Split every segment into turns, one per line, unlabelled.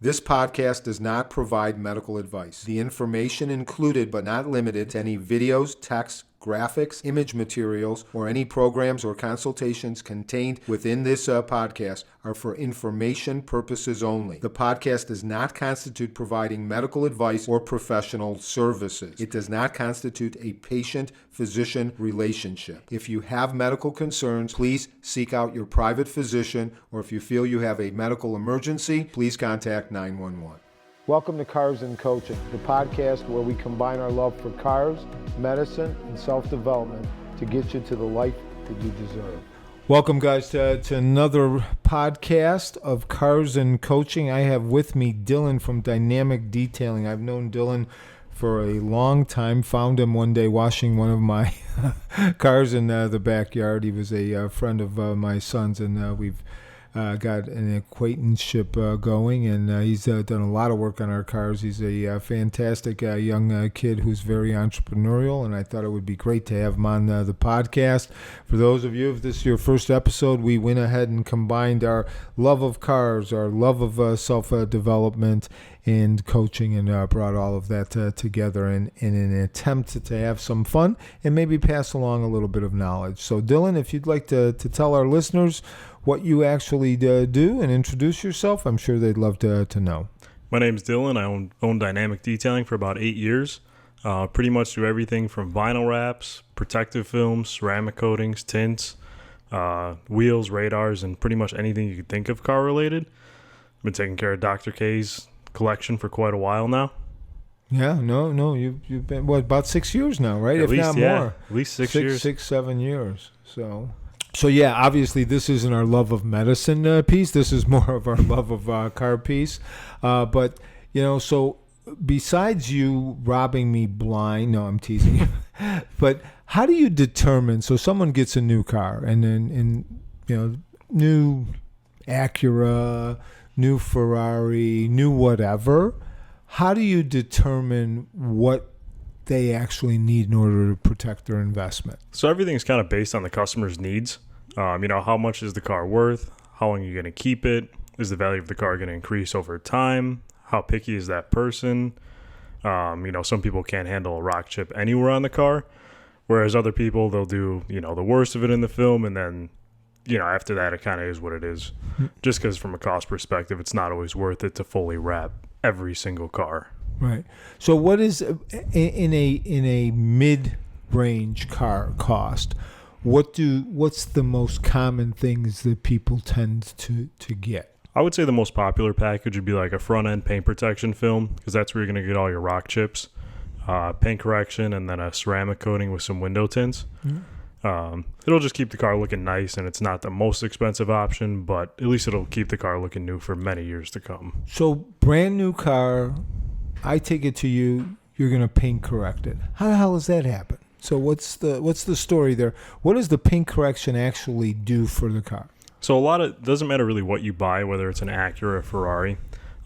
This podcast does not provide medical advice. The information included but not limited to any videos, text, graphics, image materials, or any programs or consultations contained within this podcast are for information purposes only. The podcast does not constitute providing medical advice or professional services. It does not constitute a patient-physician relationship. If you have medical concerns, please seek out your private physician, or if you feel you have a medical emergency, please contact 911. Welcome to Kars Koaching, the podcast where we combine our love for cars, medicine, and self-development to get you to the life that you deserve. Welcome, guys, to another podcast of Kars Koaching. I have with me Dillon from Dynamic Detailing. I've known Dillon for a long time. Found him one day washing one of my cars in the backyard. He was a friend of my son's, and we've got an acquaintanceship going, and he's done a lot of work on our cars. He's a fantastic young kid who's very entrepreneurial, and I thought it would be great to have him on the podcast. For those of you, if this is your first episode, we went ahead and combined our love of cars, our love of self-development, and coaching, and brought all of that together in an attempt to have some fun and maybe pass along a little bit of knowledge. So, Dillon, if you'd like to tell our listeners what you actually do and introduce yourself, I'm sure they'd love to know.
My name's Dillon. I own Dynamic Detailing for about 8 years. Pretty much do everything from vinyl wraps, protective films, ceramic coatings, tints, wheels, radars, and pretty much anything you could think of car related. Been taking care of Dr. K's collection for quite a while now.
Yeah, no, you've been, about 6 years now, right?
At
if
least,
not
yeah,
more.
At least 6 years.
7 years. So yeah, obviously this isn't our love of medicine piece. This is more of our love of car piece. But, so besides you robbing me blind, no, I'm teasing you. But how do you determine, so someone gets a new car and then, new Acura, new Ferrari, new whatever, how do you determine what they actually need in order to protect their investment?
So everything's kind of based on the customer's needs. How much is the car worth? How long are you going to keep it? Is the value of the car going to increase over time? How picky is that person? Some people can't handle a rock chip anywhere on the car, whereas other people, they'll do, the worst of it in the film, and then, after that, it kind of is what it is. Just because from a cost perspective, it's not always worth it to fully wrap every single car.
Right. So what is in a mid-range car cost? What's the most common things that people tend to get?
I would say the most popular package would be like a front end paint protection film, because that's where you're going to get all your rock chips, paint correction, and then a ceramic coating with some window tints. Mm-hmm. It'll just keep the car looking nice, and it's not the most expensive option, but at least it'll keep the car looking new for many years to come.
So brand new car, I take it to you, you're going to paint correct it. How the hell does that happen? So what's the story there? What does the paint correction actually do for the car?
So it doesn't matter really what you buy, whether it's an Acura or a Ferrari.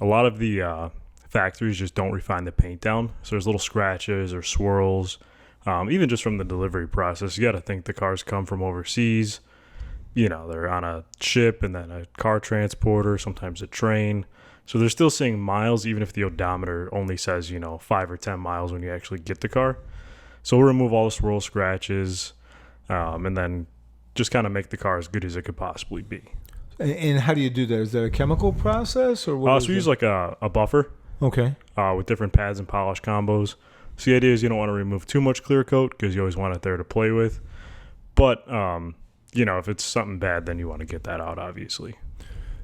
A lot of the factories just don't refine the paint down. So there's little scratches or swirls, even just from the delivery process. You got to think the cars come from overseas. They're on a ship and then a car transporter, sometimes a train. So they're still seeing miles, even if the odometer only says, 5 or 10 miles when you actually get the car. So we'll remove all the swirl scratches, and then just kind of make the car as good as it could possibly be.
And how do you do that? Is that a chemical process? Or what?
So we use like a buffer.
Okay. With
different pads and polish combos. So the idea is you don't want to remove too much clear coat because you always want it there to play with. But, if it's something bad, then you want to get that out, obviously.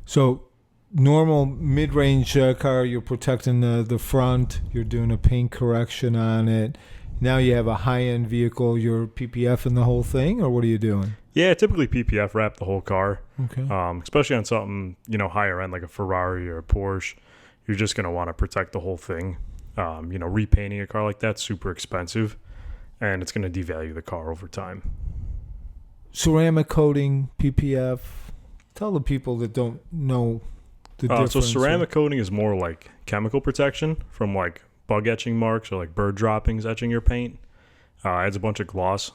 So normal mid-range car, you're protecting the front. You're doing a paint correction on it. Now you have a high-end vehicle, you're PPF-ing the whole thing, or what are you doing?
Yeah, typically PPF wrap the whole car.
Okay.
Especially on something, higher end like a Ferrari or a Porsche. You're just going to want to protect the whole thing. Repainting a car like that's super expensive, and it's going to devalue the car over time.
Ceramic coating, PPF. Tell the people that don't know the difference.
So ceramic coating is more like chemical protection from like bug etching marks or like bird droppings etching your paint. Adds a bunch of gloss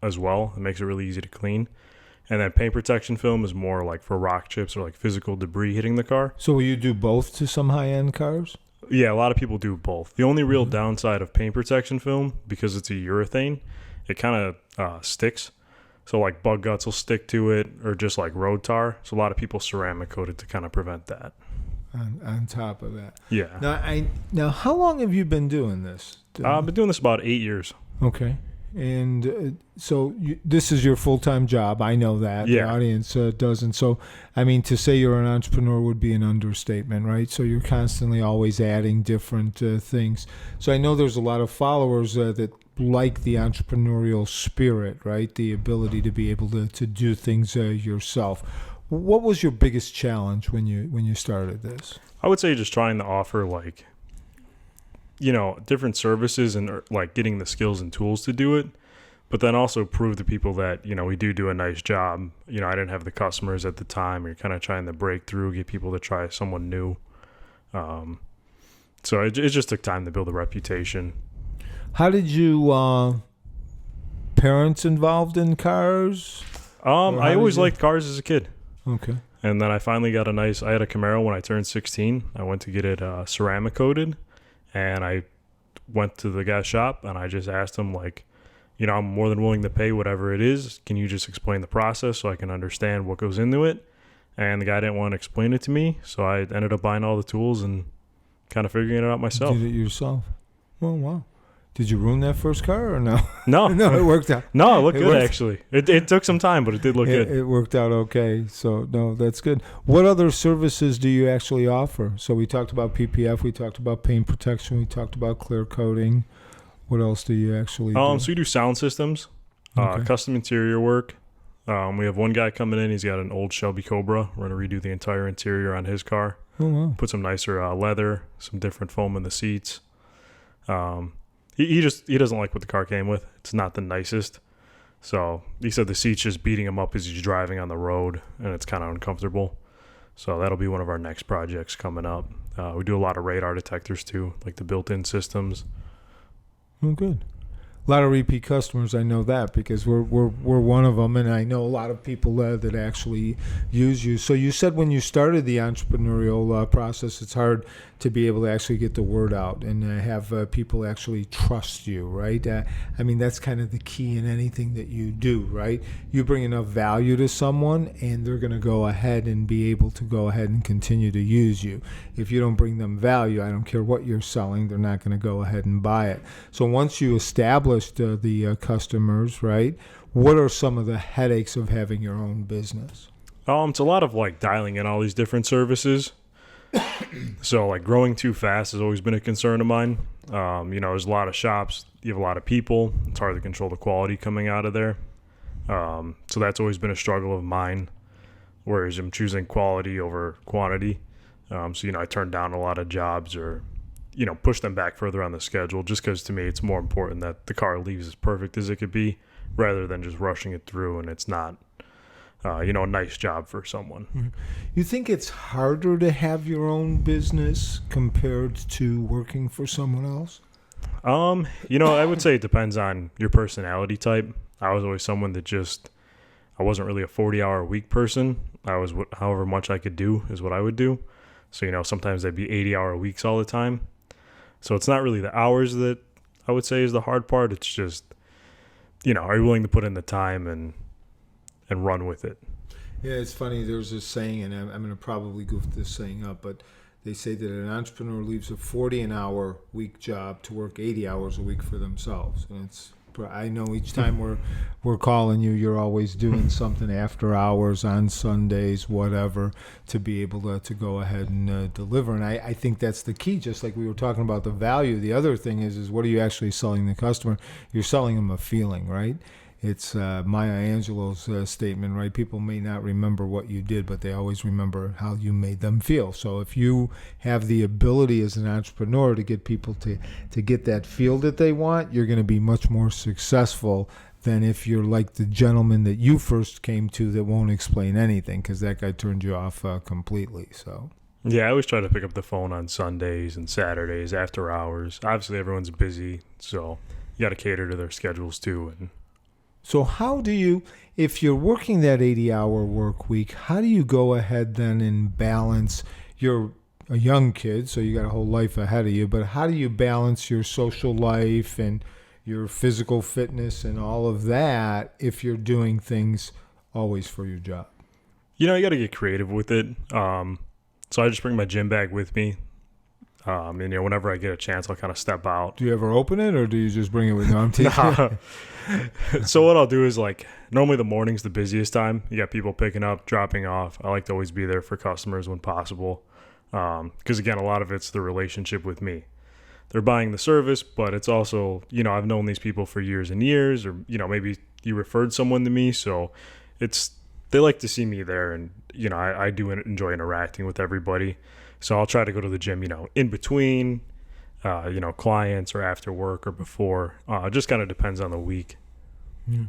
as well. It makes it really easy to clean. And then paint protection film is more like for rock chips or like physical debris hitting the car.
So will you do both to some high-end cars?
Yeah, a lot of people do both. The only real downside of paint protection film, because it's a urethane, it kind of sticks. So like bug guts will stick to it, or just like road tar. So a lot of people ceramic coat it to kind of prevent that.
On top of that.
Yeah.
Now, how long have you been doing this?
I've been doing this about 8 years.
Okay. And so this is your full-time job. I know that.
Yeah.
The audience doesn't. So, I mean, to say you're an entrepreneur would be an understatement, right? So you're constantly always adding different things. So I know there's a lot of followers that like the entrepreneurial spirit, right? The ability to be able to do things yourself. What was your biggest challenge when you started this?
I would say just trying to offer like, different services and like getting the skills and tools to do it, but then also prove to people that, we do a nice job. I didn't have the customers at the time. You're kind of trying to break through, get people to try someone new. So it just took time to build a reputation.
How did you, parents involved in cars?
I always liked cars as a kid.
Okay.
And then I finally got I had a Camaro when I turned 16. I went to get it ceramic coated, and I went to the guy's shop and I just asked him like, I'm more than willing to pay whatever it is. Can you just explain the process so I can understand what goes into it? And the guy didn't want to explain it to me. So I ended up buying all the tools and kind of figuring it out myself.
Did it yourself? Oh, wow. Did you ruin that first car or no?
No.
No, it worked out.
No, it looked good actually. It took some time, but it did look good.
It worked out okay. So, no, that's good. What other services do you actually offer? So we talked about PPF, we talked about paint protection, we talked about clear coating. What else do you actually do?
So we do sound systems,
Okay.
custom interior work. We have one guy coming in. He's got an old Shelby Cobra. We're going to redo the entire interior on his car.
Oh, wow.
Put some nicer leather, some different foam in the seats. He doesn't like what the car came with. It's not the nicest. So he said the seat's just beating him up as he's driving on the road, and it's kind of uncomfortable. So that'll be one of our next projects coming up. We do a lot of radar detectors too, like the built-in systems.
Oh, good. A lot of repeat customers, I know that because we're one of them, and I know a lot of people that actually use you. So you said when you started the entrepreneurial process, it's hard to be able to actually get the word out and have people actually trust you, right? I mean, that's kind of the key in anything that you do, right? You bring enough value to someone, and they're going to go ahead and be able to go ahead and continue to use you. If you don't bring them value, I don't care what you're selling, they're not going to go ahead and buy it. So once you establish the customers, right? What are some of the headaches of having your own business?
It's a lot of like dialing in all these different services. So like growing too fast has always been a concern of mine. There's a lot of shops, you have a lot of people. It's hard to control the quality coming out of there. So that's always been a struggle of mine, whereas I'm choosing quality over quantity. I turn down a lot of jobs or push them back further on the schedule just because to me it's more important that the car leaves as perfect as it could be rather than just rushing it through and it's not, a nice job for someone.
Mm-hmm. You think it's harder to have your own business compared to working for someone else?
I would say it depends on your personality type. I was always someone that I wasn't really a 40-hour a week person. I was however much I could do is what I would do. So, sometimes I'd be 80-hour weeks all the time. So it's not really the hours that I would say is the hard part. It's just, are you willing to put in the time and run with it?
Yeah, it's funny. There's this saying, and I'm going to probably goof this saying up, but they say that an entrepreneur leaves a 40-an-hour week job to work 80 hours a week for themselves. And I know each time we're calling you, you're always doing something after hours, on Sundays, whatever, to be able to go ahead and deliver. And I think that's the key, just like we were talking about the value. The other thing is what are you actually selling the customer? You're selling them a feeling, right? It's Maya Angelou's statement, right? People may not remember what you did, but they always remember how you made them feel. So if you have the ability as an entrepreneur to get people to get that feel that they want, you're going to be much more successful than if you're like the gentleman that you first came to that won't explain anything because that guy turned you off completely. So.
Yeah, I always try to pick up the phone on Sundays and Saturdays after hours. Obviously, everyone's busy, so you got to cater to their schedules too and
So how do you, if you're working that 80-hour work week, how do you go ahead then and balance? You're a young kid, so you got a whole life ahead of you, but how do you balance your social life and your physical fitness and all of that if you're doing things always for your job?
You got to get creative with it. So I just bring my gym bag with me. And whenever I get a chance, I'll kind of step out.
Do you ever open it, or do you just bring it with? No, I'm teasing.
So what I'll do is, like, normally the morning's the busiest time. You got people picking up, dropping off. I like to always be there for customers when possible. Because again, a lot of it's the relationship with me. They're buying the service, but it's also, I've known these people for years and years, or, maybe you referred someone to me. So they like to see me there, and, I do enjoy interacting with everybody. So I'll try to go to the gym, in between, clients or after work or before. It just kind of depends on the week.
Yeah.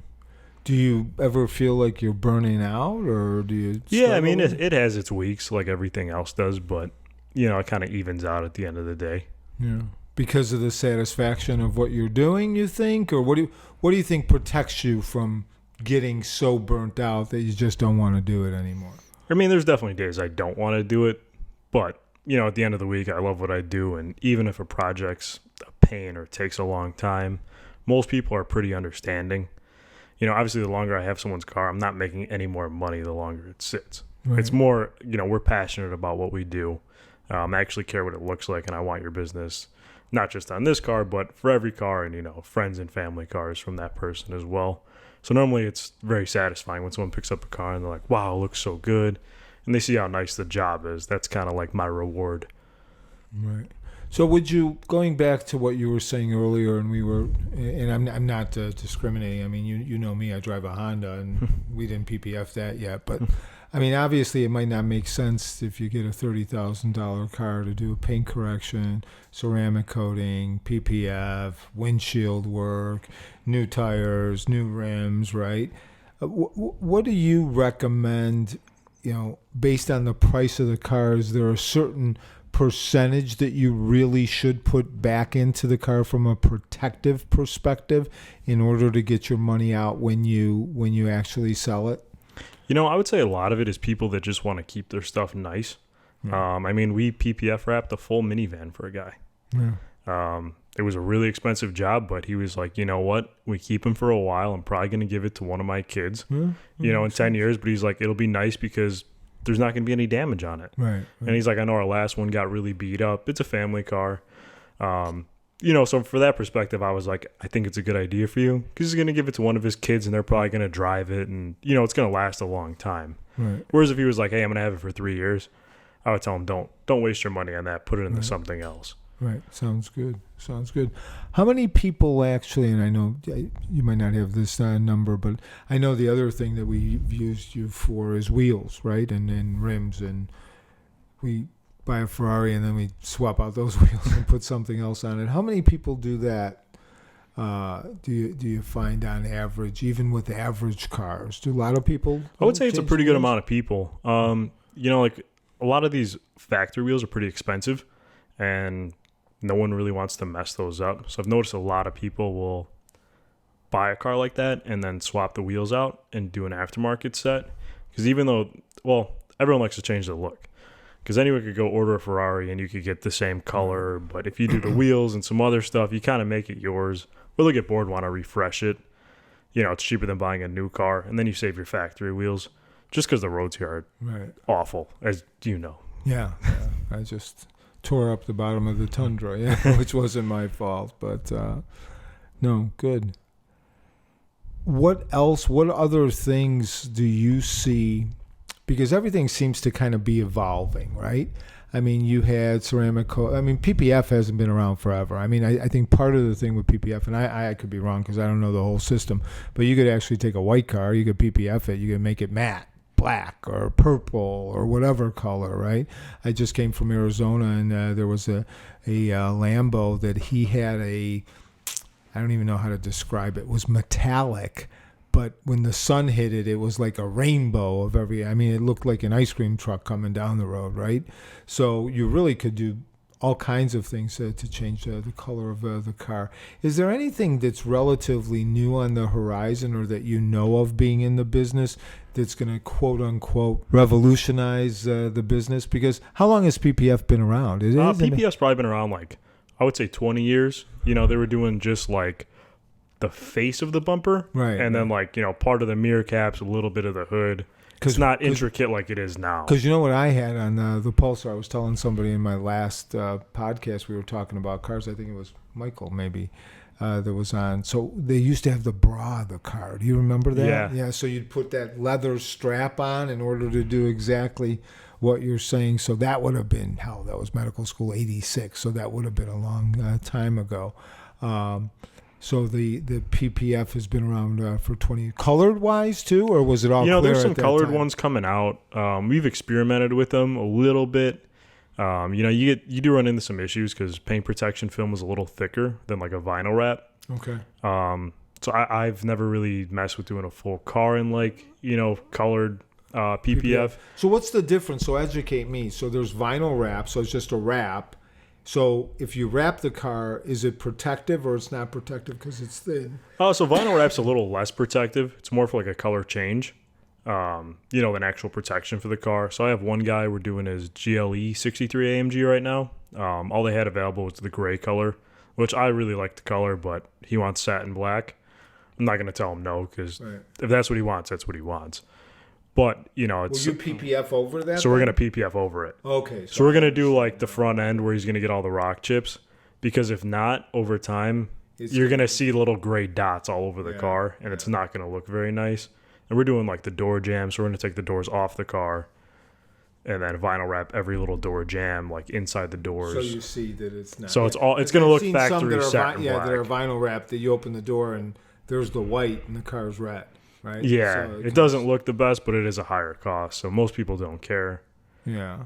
Do you ever feel like you're burning out, or do you?
Yeah, I mean, it has its weeks like everything else does, but, it kind of evens out at the end of the day.
Yeah. Because of the satisfaction of what you're doing, you think? Or what do you think protects you from getting so burnt out that you just don't want to do it anymore?
I mean, there's definitely days I don't want to do it, but, at the end of the week, I love what I do. And even if a project's a pain or takes a long time, most people are pretty understanding. Obviously, the longer I have someone's car, I'm not making any more money the longer it sits. Right. It's more, we're passionate about what we do. I actually care what it looks like, and I want your business, not just on this car, but for every car and, friends and family cars from that person as well. So normally it's very satisfying when someone picks up a car and they're like, wow, it looks so good. And they see how nice the job is. That's kind of like my reward.
Right. So going back to what you were saying earlier, and I'm not discriminating. I mean, you know me, I drive a Honda, and we didn't PPF that yet. But, I mean, obviously it might not make sense if you get a $30,000 car to do a paint correction, ceramic coating, PPF, windshield work, new tires, new rims, right? What do you recommend, based on the price of the cars? There are a certain percentage that you really should put back into the car from a protective perspective in order to get your money out when you actually sell it?
I would say a lot of it is people that just want to keep their stuff nice. Yeah. I mean, we PPF wrapped a full minivan for a guy. Yeah. It was a really expensive job, but he was like, you know what? We keep him for a while. I'm probably going to give it to one of my kids, in 10 years. But he's like, it'll be nice because there's not going to be any damage on it. Right. And he's like, I know our last one got really beat up. It's a family car. So for that perspective, I was like, I think it's a good idea for you because he's going to give it to one of his kids and they're probably going to drive it and, it's going to last a long time. Right. Whereas if he was like, hey, I'm going to have it for 3 years, I would tell him, don't waste your money on that. Put it into something else.
Right. Sounds good. How many people actually, and I know you might not have this number, but I know the other thing that we've used you for is wheels, right? And rims. And we buy a Ferrari and then we swap out those wheels and put something else on it. How many people do that? Do you find on average, even with average cars? Do a lot of people?
I would say it's a pretty good amount of people. Like a lot of these factory wheels are pretty expensive and no one really wants to mess those up. So I've noticed a lot of people will buy a car like that and then swap the wheels out and do an aftermarket set. Because even though, everyone likes to change the look. Because anyone could go order a Ferrari and you could get the same color. But if you do the wheels and some other stuff, you kind of make it yours. Or they'll get bored, want to refresh it. It's cheaper than buying a new car. And then you save your factory wheels. Just because the roads here are awful, as you know.
Yeah. I just tore up the bottom of the Tundra, which wasn't my fault. But no, good. What else? What other things do you see? Because everything seems to kind of be evolving, right? I mean, you had ceramic PPF hasn't been around forever. I mean, I think part of the thing with PPF, and I could be wrong because I don't know the whole system, but you could actually take a white car, you could PPF it, you could make it matte, black or purple or whatever color, right? I just came from Arizona and there was a Lambo that he had I don't even know how to describe it. It was metallic, but when the sun hit it, it was like a rainbow it looked like an ice cream truck coming down the road, right? So you really could do all kinds of things to change the color of the car. Is there anything that's relatively new on the horizon or that you know of being in the business that's going to quote unquote revolutionize the business? Because how long has PPF been around?
PPF's probably been around like, I would say 20 years. You know, they were doing just like the face of the bumper,
right?
And then like, you know, part of the mirror caps, a little bit of the hood. It's not intricate like it is now.
Because you know what I had on the Pulsar? I was telling somebody in my last podcast, we were talking about cars. I think it was Michael maybe that was on. So they used to have the bra of the car. Do you remember that?
Yeah.
Yeah, so you'd put that leather strap on in order to do exactly what you're saying. So that would have been, that was medical school 86. So that would have been a long time ago. So the PPF has been around for 20. Colored wise too, or was it all?
There's some colored ones coming out. We've experimented with them a little bit. You do run into some issues because paint protection film is a little thicker than like a vinyl wrap.
Okay.
So I've never really messed with doing a full car in like colored PPF.
So what's the difference? So educate me. So there's vinyl wrap, so it's just a wrap. So if you wrap the car, is it protective or it's not protective because it's thin?
So vinyl wrap's a little less protective. It's more for like a color change, than actual protection for the car. So I have one guy, we're doing his GLE 63 AMG right now. All they had available was the gray color, which I really like the color, but he wants satin black. I'm not going to tell him no because if that's what he wants, that's what he wants. But, it's...
Will you PPF over that?
So we're going to PPF over it.
Okay.
So we're going to do like the front end where he's going to get all the rock chips. Because if not, over time, you're going to see little gray dots all over the car. And it's not going to look very nice. And we're doing like the door jams. So we're going to take the doors off the car. And then vinyl wrap every little door jam like inside the doors.
So you see that it's not.
So it's going to look factory set and black.
That are vinyl wrapped that you open the door and there's the white and the car's red. Right?
Yeah,
so
it doesn't look the best, but it is a higher cost, so most people don't care.
Yeah.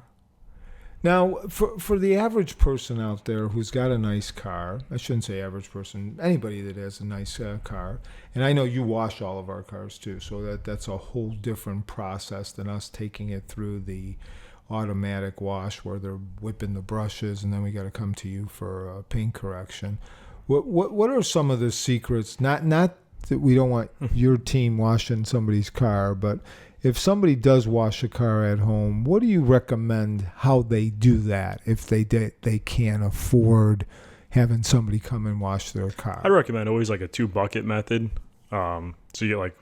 Now, for the average person out there who's got a nice car, I shouldn't say average person, anybody that has a nice car, and I know you wash all of our cars too, so that's a whole different process than us taking it through the automatic wash where they're whipping the brushes, and then we got to come to you for paint correction. What are some of the secrets? Not that we don't want your team washing somebody's car, but if somebody does wash a car at home, what do you recommend how they do that if they can't afford having somebody come and wash their car?
I'd recommend always like a 2-bucket method. So you get like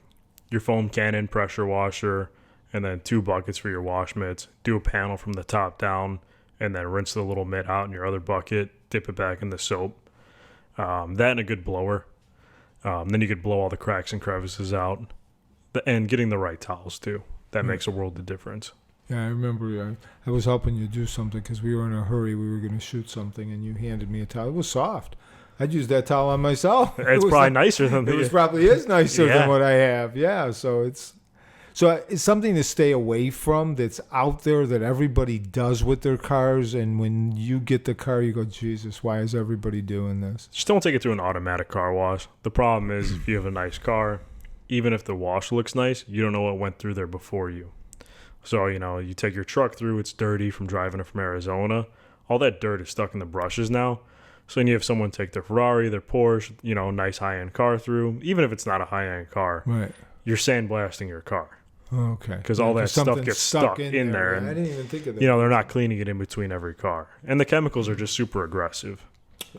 your foam cannon pressure washer and then 2 buckets for your wash mitts. Do a panel from the top down and then rinse the little mitt out in your other bucket, dip it back in the soap. That and a good blower. Then you could blow all the cracks and crevices out. And getting the right towels, too. That makes a world of difference.
Yeah, I remember I was helping you do something because we were in a hurry. We were going to shoot something, and you handed me a towel. It was soft. I'd use that towel on myself.
It's probably nicer than
it probably is nicer than what I have. Yeah, so it's something to stay away from that's out there that everybody does with their cars. And when you get the car, you go, Jesus, why is everybody doing this?
Just don't take it to an automatic car wash. The problem is if you have a nice car, even if the wash looks nice, you don't know what went through there before you. So, you take your truck through, it's dirty from driving it from Arizona. All that dirt is stuck in the brushes now. So then you have someone take their Ferrari, their Porsche, nice high-end car through. Even if it's not a high-end car,
right? You're
sandblasting your car.
Okay.
Because all that stuff gets stuck in there. And,
I didn't even think of that.
They're not cleaning it in between every car. And the chemicals are just super aggressive.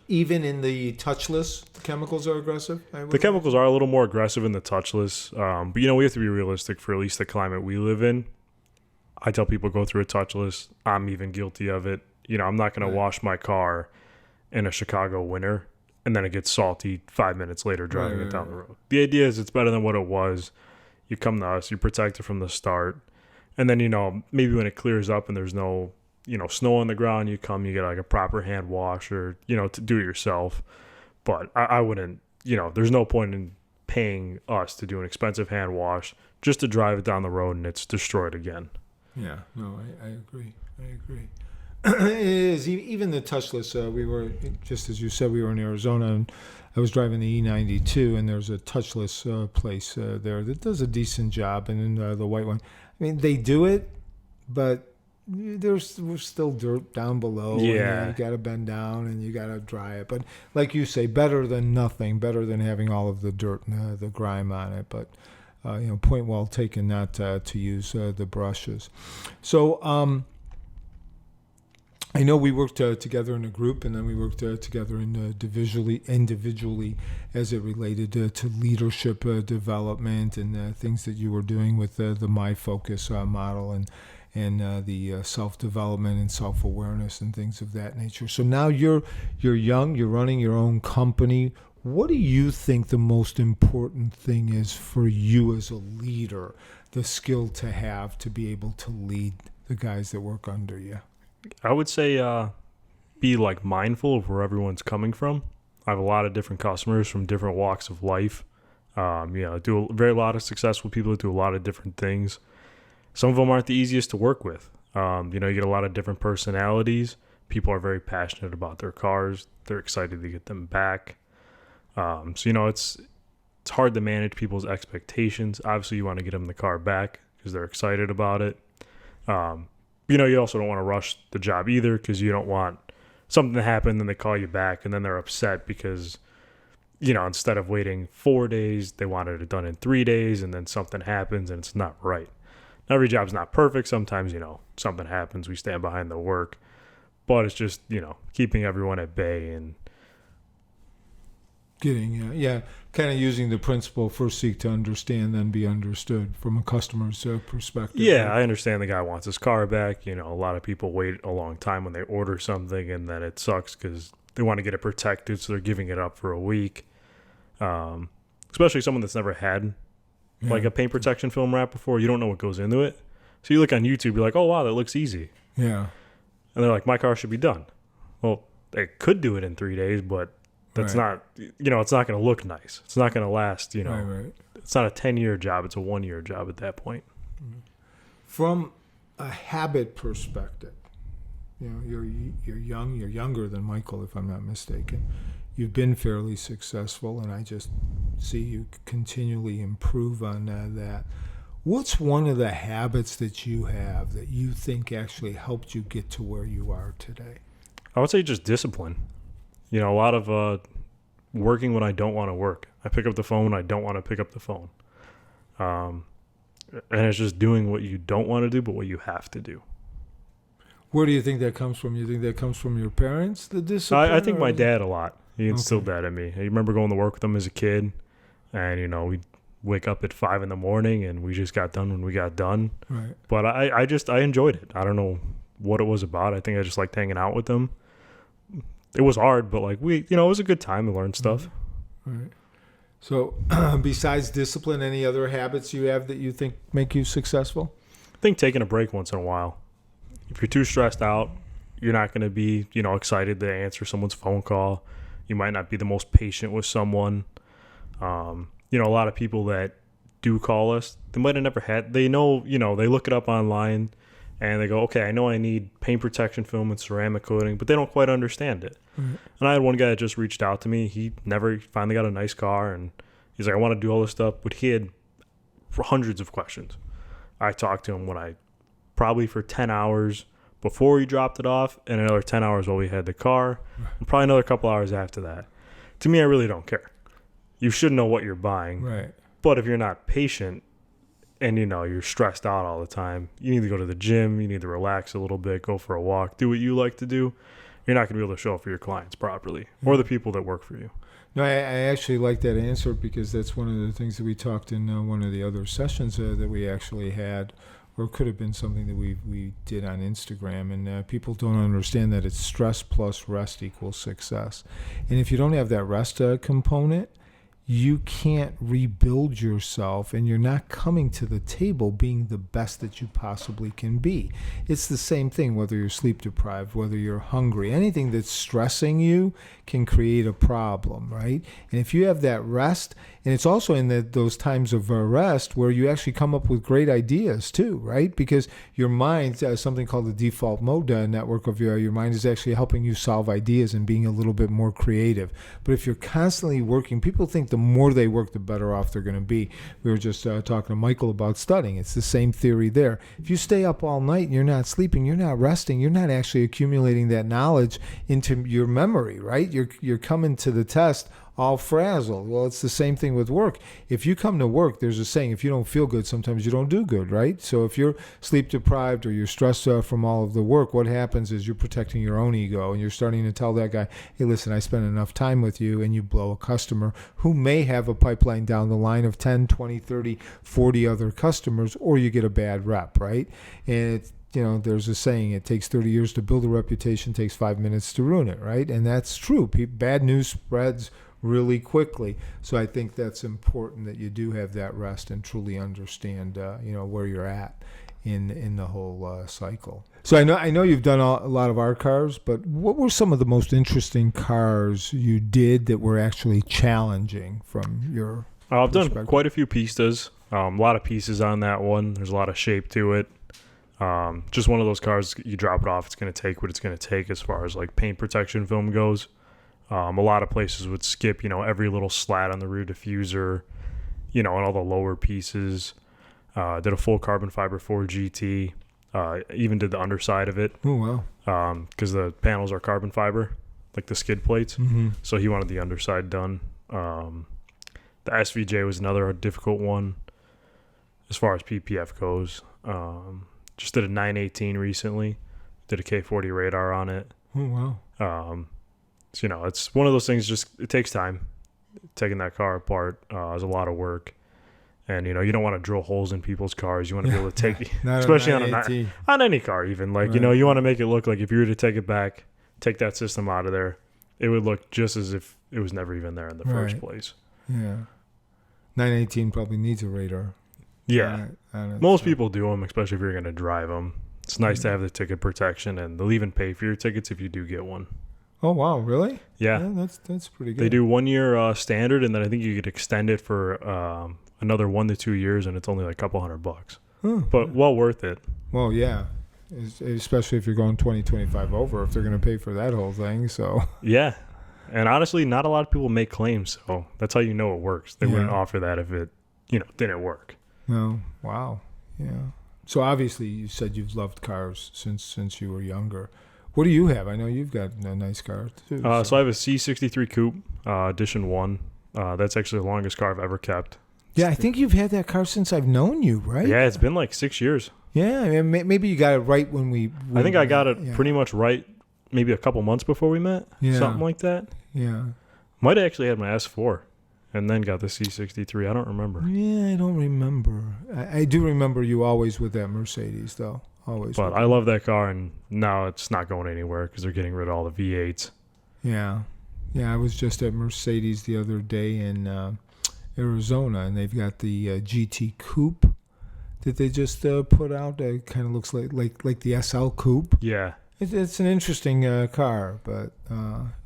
Even in the touchless, the chemicals are aggressive?
The chemicals are a little more aggressive in the touchless. But, we have to be realistic for at least the climate we live in. I tell people go through a touchless. I'm even guilty of it. I'm not going to wash my car in a Chicago winter and then it gets salty 5 minutes later driving it down the road. The idea is it's better than what it was. You come to us, you protect it from the start. And then, maybe when it clears up and there's no, snow on the ground, you get like a proper hand wash or, to do it yourself. But I wouldn't, there's no point in paying us to do an expensive hand wash just to drive it down the road and it's destroyed again.
Yeah, no, I agree. It is. Even the touchless, we were, just as you said, we were in Arizona and I was driving the E92 and there's a touchless place there that does a decent job. And then the white one, I mean, they do it, but there's still dirt down below.
Yeah.
And you got to bend down and you got to dry it. But like you say, better than nothing, better than having all of the dirt and the grime on it. But, point well taken not to use the brushes. So I know we worked together in a group, and then we worked together individually as it related to leadership development and things that you were doing with the My Focus model and the self-development and self-awareness and things of that nature. So now you're young, you're running your own company. What do you think the most important thing is for you as a leader, the skill to have to be able to lead the guys that work under you?
I would say be like mindful of where everyone's coming from. I have a lot of different customers from different walks of life. Do a lot of successful people that do a lot of different things. Some of them aren't the easiest to work with. You get a lot of different personalities. People are very passionate about their cars. They're excited to get them back. It's hard to manage people's expectations. Obviously, you want to get them the car back because they're excited about it. You also don't want to rush the job either because you don't want something to happen, then they call you back, and then they're upset because, instead of waiting 4 days, they wanted it done in 3 days, and then something happens, and it's not right. Every job's not perfect. Sometimes, something happens. We stand behind the work. But it's just, keeping everyone at bay and
kind of using the principle first seek to understand, then be understood from a customer's perspective.
Yeah, I understand the guy wants his car back. A lot of people wait a long time when they order something, and then it sucks because they want to get it protected, so they're giving it up for a week. Especially someone that's never had like a paint protection film wrap before. You don't know what goes into it. So you look on YouTube, you're like, oh, wow, that looks easy.
Yeah.
And they're like, my car should be done. Well, they could do it in 3 days, but that's not, it's not going to look nice. It's not going to last,
Right.
It's not a 10-year job. It's a 1-year job at that point.
From a habit perspective, you're young, you're younger than Michael, if I'm not mistaken. You've been fairly successful, and I just see you continually improve on that. What's one of the habits that you have that you think actually helped you get to where you are today?
I would say just discipline. A lot of working when I don't want to work. I pick up the phone when I don't want to pick up the phone. And it's just doing what you don't want to do, but what you have to do.
Where do you think that comes from? You think that comes from your parents, the discipline?
I think my dad a lot. He instilled that in me. I remember going to work with him as a kid, and, we'd wake up at 5 a.m, and we just got done when we got done.
Right.
But I enjoyed it. I don't know what it was about. I think I just liked hanging out with him. It was hard, but it was a good time to learn stuff.
Right. So besides discipline, any other habits you have that you think make you successful?
I think taking a break once in a while. If you're too stressed out, you're not going to be, excited to answer someone's phone call. You might not be the most patient with someone. A lot of people that do call us, they might have never had, they know, they look it up online and they go, okay, I know I need paint protection film and ceramic coating, but they don't quite understand it. Mm-hmm. And I had one guy that just reached out to me. He finally got a nice car, and he's like, I want to do all this stuff, but he had hundreds of questions. I talked to him probably for 10 hours before he dropped it off, and another 10 hours while we had the car, and probably another couple hours after that. To me, I really don't care. You should know what you're buying.
Right.
But if you're not patient and, you're stressed out all the time, you need to go to the gym, you need to relax a little bit, go for a walk, do what you like to do. You're not going to be able to show up for your clients properly or the people that work for you.
No, I actually like that answer because that's one of the things that we talked in one of the other sessions that we actually had, or it could have been something that we did on Instagram. And people don't understand that it's stress plus rest equals success. And if you don't have that rest component, you can't rebuild yourself, and you're not coming to the table being the best that you possibly can be. It's the same thing, whether you're sleep deprived, whether you're hungry. Anything that's stressing you can create a problem, right? And if you have that rest, and it's also in those times of rest where you actually come up with great ideas too, right? Because your mind, something called the default mode network of your mind, is actually helping you solve ideas and being a little bit more creative. But if you're constantly working, people think the the more they work, the better off they're going to be. We were just talking to Michael about studying. It's the same theory there. If you stay up all night and you're not sleeping, you're not resting, you're not actually accumulating that knowledge into your memory, right? You're coming to the test all frazzled. Well, it's the same thing with work. If you come to work, there's a saying, if you don't feel good, sometimes you don't do good, right? So if you're sleep deprived or you're stressed out from all of the work, what happens is you're protecting your own ego, and you're starting to tell that guy, hey, listen, I spent enough time with you, and you blow a customer who may have a pipeline down the line of 10, 20, 30, 40 other customers, or you get a bad rep, right? And it's, there's a saying, it takes 30 years to build a reputation, takes 5 minutes to ruin it, right? And that's true. Bad news spreads really quickly. So I think that's important, that you do have that rest and truly understand, where you're at in the whole cycle. So I know you've done a lot of our cars, but what were some of the most interesting cars you did that were actually challenging from your
I've
perspective?
done quite a few pistas. A lot of pieces on that one. There's a lot of shape to it. Just one of those cars, you drop it off, it's going to take what it's going to take as far as like paint protection film goes. A lot of places would skip, every little slat on the rear diffuser, and all the lower pieces. Did a full carbon fiber 4GT. Even did the underside of it.
Oh, wow.
Because the panels are carbon fiber, like the skid plates.
Mm-hmm.
So he wanted the underside done. The SVJ was another difficult one as far as PPF goes. Just did a 918 recently. Did a K40 radar on it.
Oh, wow.
So, it's one of those things, just it takes time. Taking that car apart is a lot of work. And, you don't want to drill holes in people's cars. You want to be able to take, especially on any car even. Like,
right.
You want to make it look like if you were to take it back, take that system out of there, it would look just as if it was never even there in the first place.
Yeah. 918 probably needs a radar.
Yeah. Most people do them, especially if you're going to drive them. It's nice to have the ticket protection, and they'll even pay for your tickets if you do get one.
Oh, wow. Really?
Yeah.
That's pretty good.
They do 1 year standard, and then I think you could extend it for another 1 to 2 years, and it's only like a couple $100. But well worth it.
Well, yeah. Especially if you're going 20, 25 over, if they're going to pay for that whole thing. So
yeah. And honestly, not a lot of people make claims, so that's how you know it works. They wouldn't offer that if it, didn't work.
No. Wow. Yeah. So obviously you said you've loved cars since you were younger. What do you have? I know you've got a nice car too.
So I have a C63 Coupe, Edition 1. That's actually the longest car I've ever kept.
Yeah, I think you've had that car since I've known you, right?
Yeah, it's been like 6 years.
Yeah, I mean, maybe you got it right when
I think I got it pretty much right maybe a couple months before we met.
Yeah.
Something like that.
Yeah.
Might have actually had my S4 and then got the C63. I don't remember.
Yeah, I don't remember. I do remember you always with that Mercedes, though. Always.
But I love that car, and now it's not going anywhere because they're getting rid of all the V8s.
Yeah. Yeah, I was just at Mercedes the other day in Arizona, and they've got the GT Coupe that they just put out. It kind of looks like the SL Coupe.
Yeah.
It's an interesting car, but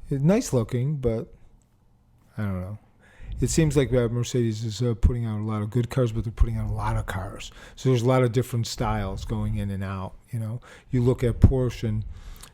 it's nice looking, but I don't know. It seems like Mercedes is putting out a lot of good cars, but they're putting out a lot of cars. So there's a lot of different styles going in and out. You look at Porsche, and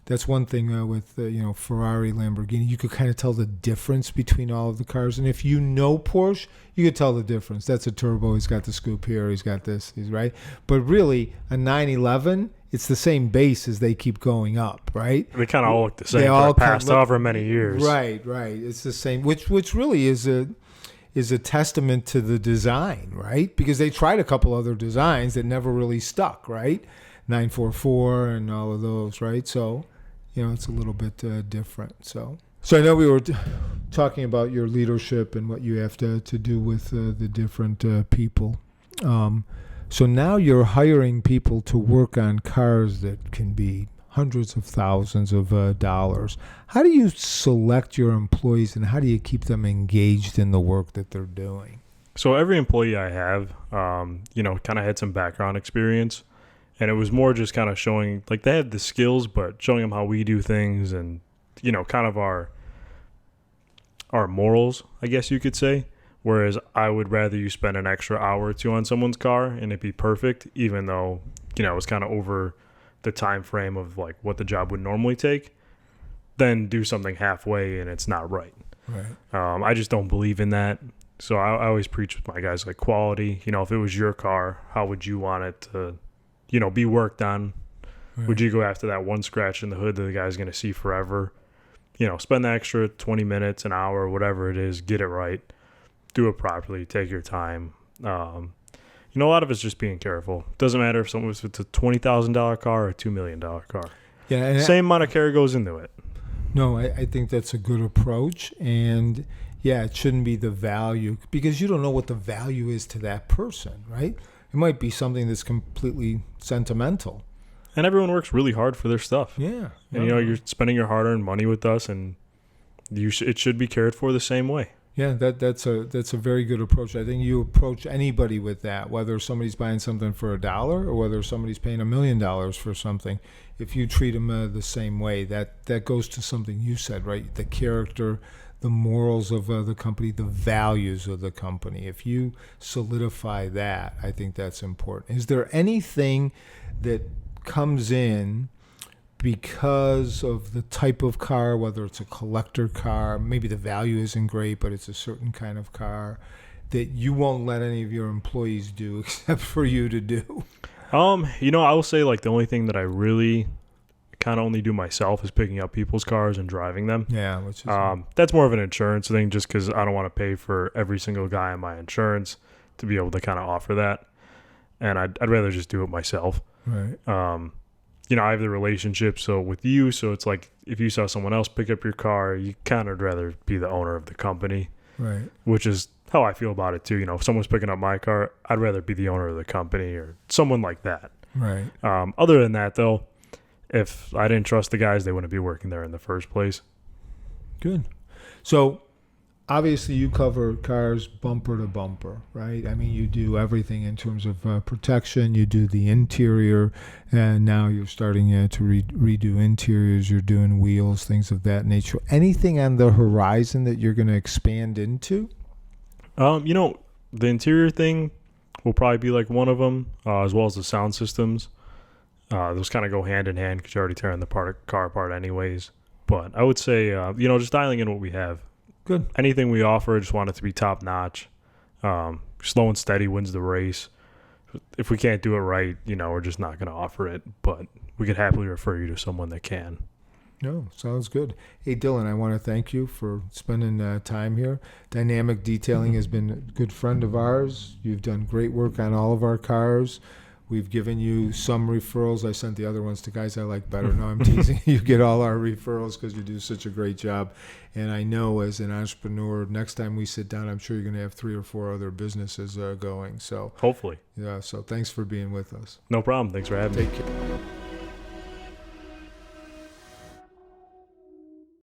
that's one thing with Ferrari, Lamborghini. You could kind of tell the difference between all of the cars. And if you know Porsche, you could tell the difference. That's a turbo. He's got the scoop here. He's got this. He's right. But really, a 911, it's the same base as they keep going up, right?
They kind of all look the same for the past however many years.
Right. It's the same, which really is a testament to the design, right? Because they tried a couple other designs that never really stuck, right? 944 and all of those, right? So, it's a little bit different. So I know we were talking about your leadership and what you have to do with the different people. So now you're hiring people to work on cars that can be hundreds of thousands of dollars. How do you select your employees, and how do you keep them engaged in the work that they're doing?
So every employee I have, kind of had some background experience, and it was more just kind of showing, like they had the skills, but showing them how we do things and, kind of our morals, I guess you could say. Whereas I would rather you spend an extra hour or two on someone's car and it be perfect, even though, it was kind of over the time frame of like what the job would normally take, than do something halfway and it's not right.
Right.
I just don't believe in that. So I always preach with my guys like quality. If it was your car, how would you want it to, be worked on?
Right.
Would you go after that one scratch in the hood that the guy's going to see forever? Spend the extra 20 minutes, an hour, whatever it is, get it right, do it properly, take your time. A lot of it's just being careful. Doesn't matter if it's a $20,000 car or a $2 million car.
Yeah, and
Same amount of care goes into it.
No, I think that's a good approach. And yeah, it shouldn't be the value, because you don't know what the value is to that person, right? It might be something that's completely sentimental.
And everyone works really hard for their stuff.
Yeah.
And, you're spending your hard-earned money with us, and it should be cared for the same way.
Yeah, that's a very good approach. I think you approach anybody with that, whether somebody's buying something for $1 or whether somebody's paying $1 million for something. If you treat them the same way, that goes to something you said, right? The character, the morals of the company, the values of the company. If you solidify that, I think that's important. Is there anything that comes in because of the type of car, whether it's a collector car, maybe the value isn't great, but it's a certain kind of car, that you won't let any of your employees do except for you to do?
I will say like the only thing that I really kind of only do myself is picking up people's cars and driving them.
Yeah, which is
that's more of an insurance thing, just because I don't want to pay for every single guy on my insurance to be able to kind of offer that, and I'd rather just do it myself.
right.
I have the relationship with you, so it's like if you saw someone else pick up your car, you kind of rather be the owner of the company,
Right.
which is how I feel about it too. If someone's picking up my car, I'd rather be the owner of the company or someone like that.
Right.
Other than that, though, if I didn't trust the guys, they wouldn't be working there in the first place.
Good. So obviously you cover cars bumper to bumper, right? I mean, you do everything in terms of protection. You do the interior, and now you're starting to redo interiors. You're doing wheels, things of that nature. Anything on the horizon that you're going to expand into?
The interior thing will probably be like one of them, as well as the sound systems. Those kind of go hand in hand because you're already tearing the car apart anyways. But I would say, just dialing in what we have.
Good.
Anything we offer, I just want it to be top notch. Slow and steady wins the race. If we can't do it right, we're just not going to offer it. But we could happily refer you to someone that can.
No, sounds good. Hey, Dillon, I want to thank you for spending time here. Dynamic Detailing has been a good friend of ours. You've done great work on all of our cars. We've given you some referrals. I sent the other ones to guys I like better. No, I'm teasing. You get all our referrals because you do such a great job. And I know as an entrepreneur, next time we sit down, I'm sure you're going to have 3 or 4 other businesses going. So
Hopefully.
yeah. So thanks for being with us.
No problem. Thanks for having me.
Take care.